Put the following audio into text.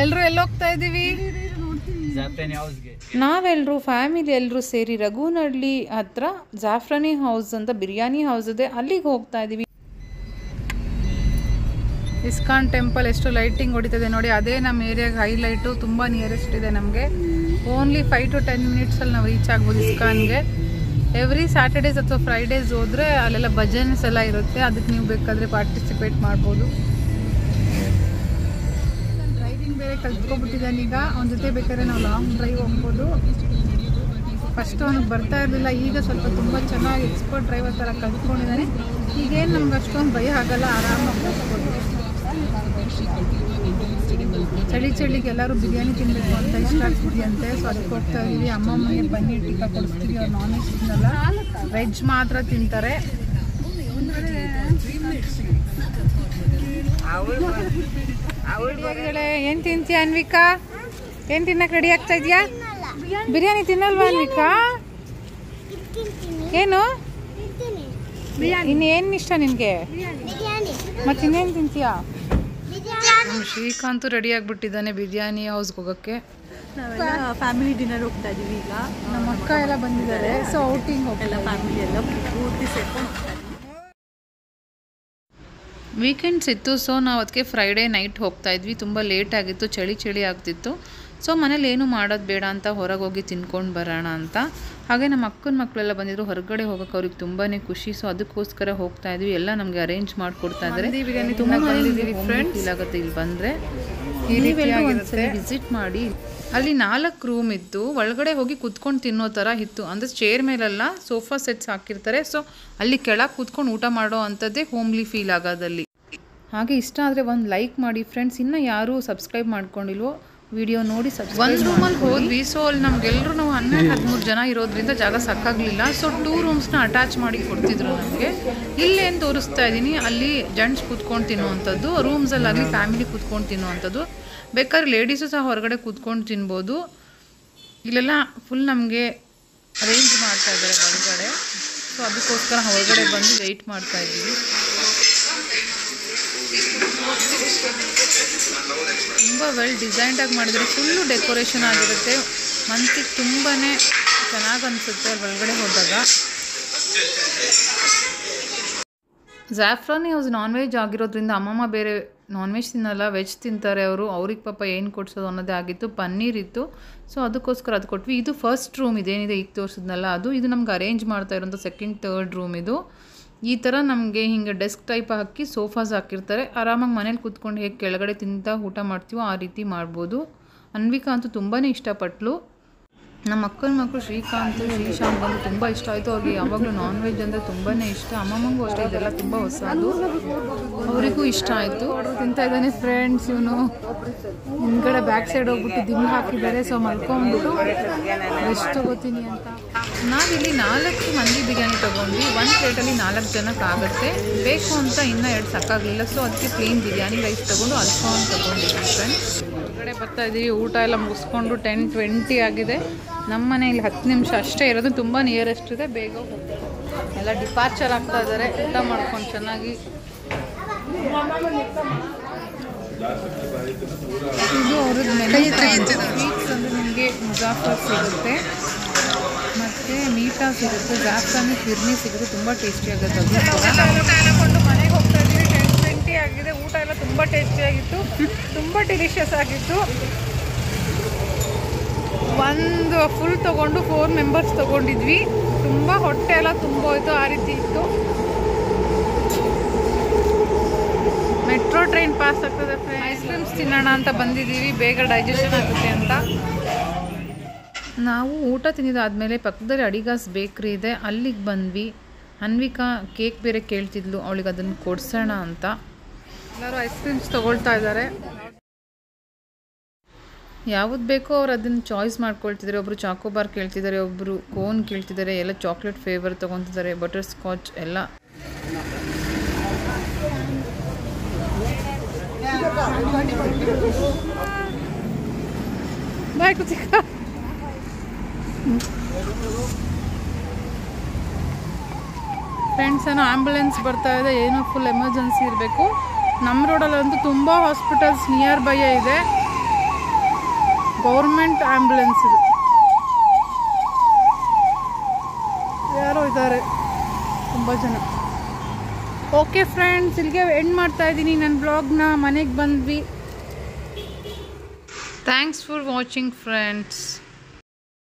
ಎಲ್ಲರೂ ಎಲ್ಲೋಗ್ತಾ ಇದೀವಿ? ನಾವೆಲ್ಲರೂ ಫ್ಯಾಮಿಲಿ ಎಲ್ಲರೂ ಸೇರಿ ರಘುನಹಳ್ಳಿ ಹತ್ರ ಜಾಫ್ರಾನಿ ಹೌಸ್ ಅಂತ ಬಿರಿಯಾನಿ ಹೌಸ್ ಇದೆ, ಅಲ್ಲಿಗೆ ಹೋಗ್ತಾ ಇದೀವಿ. ಇಸ್ಕಾನ್ ಟೆಂಪಲ್ ಎಷ್ಟು ಲೈಟಿಂಗ್ ಹೊಡಿತದೆ ನೋಡಿ, ಅದೇ ನಮ್ಮ ಏರಿಯಾಗೆ ಹೈಲೈಟು. ತುಂಬ ನಿಯರೆಸ್ಟ್ ಇದೆ ನಮಗೆ. ಓನ್ಲಿ 5 to 10 ಮಿನಿಟ್ಸಲ್ಲಿ ನಾವು ರೀಚ್ ಆಗ್ಬೋದು ಇಸ್ಕಾನ್ಗೆ. ಎವ್ರಿ ಸ್ಯಾಟರ್ಡೇಸ್ ಅಥವಾ ಫ್ರೈಡೇಸ್ ಹೋದರೆ ಅಲ್ಲೆಲ್ಲ ಭಜನ್ಸ್ ಎಲ್ಲ ಇರುತ್ತೆ, ಅದಕ್ಕೆ ನೀವು ಬೇಕಾದರೆ ಪಾರ್ಟಿಸಿಪೇಟ್ ಮಾಡ್ಬೋದು. ಡ್ರೈವಿಂಗ್ ಬೇರೆ ಕಲ್ತ್ಕೊಬಿಟ್ಟಿದ್ದಾನೆ ಈಗ, ಅವನ ಜೊತೆ ಬೇಕಾದ್ರೆ ನಾವು ಲಾಂಗ್ ಡ್ರೈವ್ ಹೋಗ್ಬೋದು. ಫಸ್ಟ್ ಅವನಿಗೆ ಬರ್ತಾ ಇರಲಿಲ್ಲ, ಈಗ ಸ್ವಲ್ಪ ತುಂಬ ಚೆನ್ನಾಗಿ ಎಕ್ಸ್ಪರ್ಟ್ ಡ್ರೈವರ್ ಥರ ಕಲ್ತ್ಕೊಂಡಿದ್ದಾನೆ. ಈಗೇನು ನಮ್ಗೆ ಅಷ್ಟೊಂದು ಭಯ ಆಗಲ್ಲ, ಆರಾಮಾಗಿ ಹೋಗ್ಬೋದು. ಚಳಿಗೆ ಎಲ್ಲರೂ ಬಿರಿಯಾನಿ ತಿನ್ನಬೇಕು ಅಂತ ಇಷ್ಟ ಆಗ್ತಿದೆಯಂತೆ, ಸೊ ಅದಕ್ಕೆ ಹೋಗ್ತಾ ಇದೀವಿ. ಅಮ್ಮಮ್ಮನಿಗೆ ಪನ್ನೀರ್ ಟಿಕ್ಕಾ ಕೊಡಿಸ್ತೀವಿ, ಅವ್ರು ನಾನ್ ವೆಜ್ ತಿನ್ನಲ್ಲ, ವೆಜ್ ಮಾತ್ರ ತಿಂತಾರೆ. ಏನು ತಿಂತೀಯ ಅನ್ವಿಕಾ? ಏನು ತಿನ್ನಕ್ಕೆ ರೆಡಿ ಆಗ್ತಾ ಇದೆಯಾ? ಬಿರಿಯಾನಿ ತಿನ್ನಲ್ವಾ ಅನ್ವಿಕಾ? ಏನು ಇನ್ನೇನು ಇಷ್ಟ ನಿನಗೆ? ಮತ್ತೆ ಇನ್ನೇನು ತಿಂತೀಯಾ? ಶ್ರೀಕಾಂತ್ ರೆಡಿ ಆಗಿಬಿಟ್ಟಿದ್ದಾನೆ ಬಿರಿಯಾನಿ ಹೌಸ್ಗೆ ಹೋಗೋಕ್ಕೆ. ಫ್ಯಾಮಿಲಿ ಡಿನ್ನರ್ ಹೋಗ್ತಾ ಇದೀವಿ ಈಗ. ನಮ್ಮ ಅಕ್ಕ ಎಲ್ಲ ಬಂದಿದ್ದಾರೆ, ಸೊ ಔಟಿಂಗ್ ಹೋಗಲ್ಲ, ಫ್ಯಾಮಿಲಿ ಎಲ್ಲ ಪೂರ್ತಿ ಸೇರ್ಕೊಂಡು ಹೋಗ್ತಾ ಇದೀವಿ. ವೀಕೆಂಡ್ಸ್ ಇತ್ತು, ಸೊ ನಾವು ಅದಕ್ಕೆ ಫ್ರೈಡೇ ನೈಟ್ ಹೋಗ್ತಾ ಇದ್ವಿ. ತುಂಬ ಲೇಟ್ ಆಗಿತ್ತು, ಚಳಿ ಆಗ್ತಿತ್ತು. ಸೊ ಮನೇಲಿ ಏನು ಮಾಡೋದು ಬೇಡ ಅಂತ ಹೊರಗೆ ಹೋಗಿ ತಿನ್ಕೊಂಡು ಬರೋಣ ಅಂತ. ಹಾಗೆ ನಮ್ಮ ಅಕ್ಕನ ಮಕ್ಕಳೆಲ್ಲ ಬಂದಿದ್ರು, ಹೊರಗಡೆ ಹೋಗೋಕೆ ಅವ್ರಿಗೆ ತುಂಬಾ ಖುಷಿ. ಸೊ ಅದಕ್ಕೋಸ್ಕರ ಹೋಗ್ತಾ ಇದ್ವಿ. ಎಲ್ಲ ನಮಗೆ ಅರೇಂಜ್ ಮಾಡಿಕೊಡ್ತಾ ಇದ್ದಾರೆ. ತುಂಬ ಫೀಲ್ ಆಗುತ್ತೆ ಇಲ್ಲಿ ಬಂದರೆ. ಈ ರೀತಿಯಾಗಿರುತ್ತೆ, ವಿಸಿಟ್ ಮಾಡಿ. ಅಲ್ಲಿ 4 ರೂಮ್ ಇತ್ತು, ಒಳಗಡೆ ಹೋಗಿ ಕುತ್ಕೊಂಡು ತಿನ್ನೋ ಥರ ಇತ್ತು. ಅಂದರೆ ಚೇರ್ ಮೇಲೆಲ್ಲ ಸೋಫಾ ಸೆಟ್ಸ್ ಹಾಕಿರ್ತಾರೆ, ಸೊ ಅಲ್ಲಿ ಕೆಳಗೆ ಕೂತ್ಕೊಂಡು ಊಟ ಮಾಡೋ ಅಂಥದ್ದೇ ಹೋಮ್ಲಿ ಫೀಲ್ ಆಗೋದಲ್ಲಿ. ಹಾಗೆ ಇಷ್ಟ ಆದರೆ ಒಂದು ಲೈಕ್ ಮಾಡಿ ಫ್ರೆಂಡ್ಸ್. ಇನ್ನೂ ಯಾರೂ ಸಬ್ಸ್ಕ್ರೈಬ್ ಮಾಡ್ಕೊಂಡಿಲ್ವೋ ವಿಡಿಯೋ ನೋಡಿ ಒಂದು ರೂಮಲ್ಲಿ ಹೋದ್ವಿ. ಸೊ ಅಲ್ಲಿ ನಮಗೆಲ್ಲರೂ ನಾವು 12-13 ಜನ ಇರೋದ್ರಿಂದ ಜಾಗ ಸಾಕಾಗಲಿಲ್ಲ. ಸೊ 2 ರೂಮ್ಸ್ನ ಅಟ್ಯಾಚ್ ಮಾಡಿ ಕೊಡ್ತಿದ್ರು ನಮಗೆ. ಇಲ್ಲೇನು ತೋರಿಸ್ತಾ ಇದ್ದೀನಿ, ಅಲ್ಲಿ ಜೆಂಟ್ಸ್ ಕೂತ್ಕೊಂಡು ತಿನ್ನುವಂಥದ್ದು, ರೂಮ್ಸಲ್ಲಾಗಲಿ ಫ್ಯಾಮಿಲಿ ಕೂತ್ಕೊಂಡು ತಿನ್ನುವಂಥದ್ದು. ಬೇಕಾದ್ರೆ ಲೇಡೀಸು ಸಹ ಹೊರಗಡೆ ಕೂತ್ಕೊಂಡು ತಿನ್ಬೋದು. ಇಲ್ಲೆಲ್ಲ ಫುಲ್ ನಮಗೆ ಅರೇಂಜ್ ಮಾಡ್ತಾ ಇದ್ದಾರೆ ಹೊರಗಡೆ. ಸೊ ಅದಕ್ಕೋಸ್ಕರ ಹೊರಗಡೆ ಬಂದು ವೆಯ್ಟ್ ಮಾಡ್ತಾ ಇದ್ದೀವಿ. ತುಂಬ ವೆಲ್ ಡಿಸೈನ್ಡಾಗಿ ಮಾಡಿದರೆ, ಫುಲ್ಲು ಡೆಕೋರೇಷನ್ ಆಗಿರುತ್ತೆ. ಮನಸ್ಸಿಗೆ ತುಂಬಾ ಚೆನ್ನಾಗಿ ಅನಿಸುತ್ತೆ ಅಲ್ಲಿ ಒಳಗಡೆ ಹೋದಾಗ. ಜಾಫ್ರಾನಿ ಹೌಸ್ ನಾನ್ ವೆಜ್ ಆಗಿರೋದ್ರಿಂದ ಅಮ್ಮಮ್ಮ ಬೇರೆ ನಾನ್ ವೆಜ್ ತಿನ್ನಲ್ಲ, ವೆಜ್ ತಿಂತಾರೆ ಅವರು. ಅವ್ರಿಗೆ ಪಾಪ ಏನು ಕೊಡ್ಸೋದು ಅನ್ನೋದೇ ಆಗಿತ್ತು. ಪನ್ನೀರ್ ಇತ್ತು, ಸೊ ಅದಕ್ಕೋಸ್ಕರ ಅದು ಕೊಟ್ವಿ. ಇದು ಫಸ್ಟ್ ರೂಮ್ ಇದೇನಿದೆ ಈಗ ತೋರಿಸಿದ್ನಲ್ಲ ಅದು. ಇದು ನಮ್ಗೆ ಅರೇಂಜ್ ಮಾಡ್ತಾ ಇರೋಂಥ 2nd, 3rd ರೂಮ್ ಇದು. ಈ ಥರ ನಮಗೆ ಹಿಂಗೆ ಡೆಸ್ಕ್ ಟೈಪ್ ಹಾಕಿ ಸೋಫಾಸ್ ಹಾಕಿರ್ತಾರೆ. ಆರಾಮಾಗಿ ಮನೇಲಿ ಕೂತ್ಕೊಂಡು ಹೇಗೆ ಕೆಳಗಡೆ ತಿಂತಾ ಊಟ ಮಾಡ್ತೀವೋ ಆ ರೀತಿ ಮಾಡ್ಬೋದು. ಅನ್ವಿಕಾ ಅಂತೂ ತುಂಬಾ ಇಷ್ಟಪಟ್ಲು. ನಮ್ಮ ಅಕ್ಕನ ಮಕ್ಕಳು ಶ್ರೀಕಾಂತ್, ಶ್ರೀಶಾಂತ್ ಬಂದು ತುಂಬ ಇಷ್ಟ ಆಯಿತು. ಅವ್ರಿಗೆ ಯಾವಾಗಲೂ ನಾನ್ ವೆಜ್ ಅಂದರೆ ತುಂಬಾ ಇಷ್ಟ. ಅಮ್ಮಮ್ಮಂಗೂ ಅಷ್ಟೇ, ಇದೆಲ್ಲ ತುಂಬ ಹೊಸದು, ಅವರಿಗೂ ಇಷ್ಟ ಆಯಿತು. ತಿಂತಾ ಇದ್ದಾನೆ ಫ್ರೆಂಡ್ಸ್. ಇವನು ಹಿಂದ್ಗಡೆ ಬ್ಯಾಕ್ ಸೈಡ್ ಹೋಗ್ಬಿಟ್ಟು ದಿಂಬು ಹಾಕಿದ್ದಾರೆ. ಸೊ ಮಲ್ಕೊಂಡ್ಬಿಟ್ಟು ಎಷ್ಟು ತಗೋತೀನಿ ಅಂತ. ನಾವಿಲ್ಲಿ 4 ಮಂದಿ ಬಿರಿಯಾನಿ ತೊಗೊಂಡ್ವಿ. 1 ಪ್ಲೇಟಲ್ಲಿ 4 ಜನಕ್ಕೆ ಆಗುತ್ತೆ. ಬೇಕು ಅಂತ ಇನ್ನೂ 2 ಸಾಕಾಗಲಿಲ್ಲ, ಸೊ ಅದಕ್ಕೆ ಪ್ಲೇನ್ ಬಿರಿಯಾನಿ ರೈಸ್ ತೊಗೊಂಡು ಅಲ್ಫಾಮ್ ತೊಗೊಂಡಿದ್ವಿ ಫ್ರೆಂಡ್ಸ್. ಹೊರಗಡೆ ಬರ್ತಾ ಇದ್ದೀವಿ. ಊಟ ಎಲ್ಲ ಮುಗಿಸ್ಕೊಂಡು 10:20 ಆಗಿದೆ. ನಮ್ಮ ಮನೆಯಲ್ಲಿ 10 ನಿಮಿಷ ಅಷ್ಟೇ ಇರೋದು, ತುಂಬ ನಿಯರೆಸ್ಟ್ ಇದೆ. ಬೇಗ ಎಲ್ಲ ಡಿಪಾರ್ಚರ್ ಆಗ್ತಾ ಇದ್ದಾರೆ. ಊಟ ಮಾಡ್ಕೊಂಡು ಚೆನ್ನಾಗಿ. ಇದು ಅವ್ರದ್ದು ಸ್ವೀಟ್ಸ್ ಅಂದರೆ ನಿಮಗೆ ಮುಜಾಫರ್ ಸಿಗುತ್ತೆ, ಮತ್ತು ಮೀಠಾ ಸಿಗುತ್ತೆ, ಜಾಫ್ರಾನಿ ಫಿರ್ನಿ ಸಿಗುತ್ತೆ. ತುಂಬ ಟೇಸ್ಟಿಯಾಗುತ್ತೆ. ಊಟ ಎಲ್ಲ ಕೊಂಡು ಮನೆಗೆ ಹೋಗ್ತಾ ಇದ್ದೀವಿ. 10:20 ಆಗಿದೆ. ಊಟ ಎಲ್ಲ ತುಂಬ ಟೇಸ್ಟಿಯಾಗಿತ್ತು, ತುಂಬ ಡಿಲಿಷಿಯಸ್ ಆಗಿತ್ತು. ಒಂದು ಫುಲ್ ತೊಗೊಂಡು 4 ಮೆಂಬರ್ಸ್ ತೊಗೊಂಡಿದ್ವಿ. ತುಂಬ ಹೊಟ್ಟೆ ಎಲ್ಲ ತುಂಬ ಹೋಯ್ತು, ಆ ರೀತಿ ಇತ್ತು. ಮೆಟ್ರೋ ಟ್ರೈನ್ ಪಾಸ್ ಆಗ್ತದೆ. ಐಸ್ ಕ್ರೀಮ್ಸ್ ತಿನ್ನೋಣ ಅಂತ ಬಂದಿದ್ದೀವಿ, ಬೇಗ ಡೈಜೆಷನ್ ಆಗುತ್ತೆ ಅಂತ. ನಾವು ಊಟ ತಿಂದಿದ್ದಾದಮೇಲೆ ಪಕ್ಕದಲ್ಲಿ ಅಡಿಗಾಸ್ ಬೇಕ್ರಿ ಇದೆ, ಅಲ್ಲಿಗೆ ಬಂದ್ವಿ. ಅನ್ವಿಕಾ ಕೇಕ್ ಬೇರೆ ಕೇಳ್ತಿದ್ಲು, ಅವಳಿಗೆ ಅದನ್ನು ಕೊಡ್ಸೋಣ ಅಂತ. ಎಲ್ಲರೂ ಐಸ್ ಕ್ರೀಮ್ಸ್ ತೊಗೊಳ್ತಾ ಇದ್ದಾರೆ. ಯಾವುದು ಬೇಕೋ ಅವ್ರು ಅದನ್ನು ಚಾಯ್ಸ್ ಮಾಡ್ಕೊಳ್ತಿದ್ದಾರೆ. ಒಬ್ಬರು ಚಾಕೋಬಾರ್ ಕೇಳ್ತಿದ್ದಾರೆ, ಒಬ್ಬರು ಕೋನ್ ಕೇಳ್ತಿದ್ದಾರೆ, ಎಲ್ಲ ಚಾಕ್ಲೇಟ್ ಫ್ಲೇವರ್ ತೊಗೊತಿದ್ದಾರೆ, ಬಟರ್ ಸ್ಕಾಚ್ ಎಲ್ಲ. ಬಾಯ್ ಕುಚಿಕ. ಫ್ರೆಂಡ್ಸ್ ಏನೋ ಆಂಬ್ಯುಲೆನ್ಸ್ ಬರ್ತಾ ಇದೆ, ಏನೋ ಫುಲ್ ಎಮರ್ಜೆನ್ಸಿ ಇರಬೇಕು. ನಮ್ಮ ರೋಡಲ್ಲಂತೂ ತುಂಬ ಹಾಸ್ಪಿಟಲ್ಸ್ ನಿಯರ್ ಬೈ ಇದೆ. ಗೌರ್ಮೆಂಟ್ ಆ್ಯಂಬುಲೆನ್ಸ್ ಇದು. ಯಾರೋ ಇದ್ದಾರೆ ತುಂಬ ಜನ. ಓಕೆ ಫ್ರೆಂಡ್ಸ್, ಇಲ್ಲಿಗೆ ಎಂಡ್ ಮಾಡ್ತಾ ಇದ್ದೀನಿ ನನ್ನ ಬ್ಲಾಗ್ನ. ಮನೆಗೆ ಬಂದ್ವಿ. Thanks for watching friends.